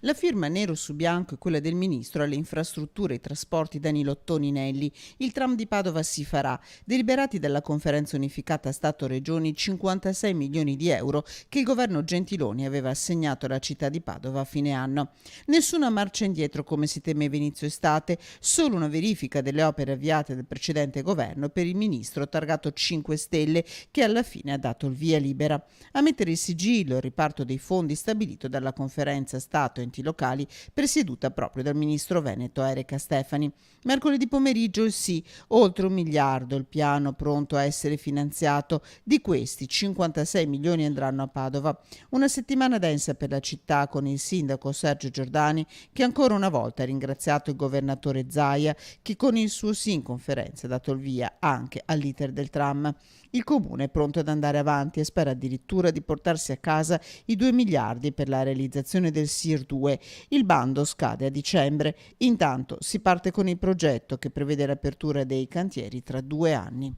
La firma nero su bianco è quella del ministro alle infrastrutture e trasporti Danilo Toninelli. Il tram di Padova si farà. Deliberati dalla conferenza unificata Stato-Regioni 56 milioni di euro che il governo Gentiloni aveva assegnato alla città di Padova a fine anno. Nessuna marcia indietro come si temeva inizio estate, solo una verifica delle opere avviate dal precedente governo per il ministro targato 5 Stelle che alla fine ha dato il via libera. A mettere il sigillo il riparto dei fondi stabilito dalla conferenza Stato enti locali presieduta proprio dal ministro veneto Erika Stefani. Mercoledì pomeriggio il sì, oltre 1 miliardo il piano pronto a essere finanziato. Di questi 56 milioni andranno a Padova. Una settimana densa per la città con il sindaco Sergio Giordani che ancora una volta ha ringraziato il governatore Zaia che con il suo sì in conferenza ha dato il via anche all'iter del tram. Il comune è pronto ad andare avanti e spera addirittura di portarsi a casa i 2 miliardi per la realizzazione del SIR 2. Il bando scade a dicembre. Intanto si parte con il progetto che prevede l'apertura dei cantieri tra 2 anni.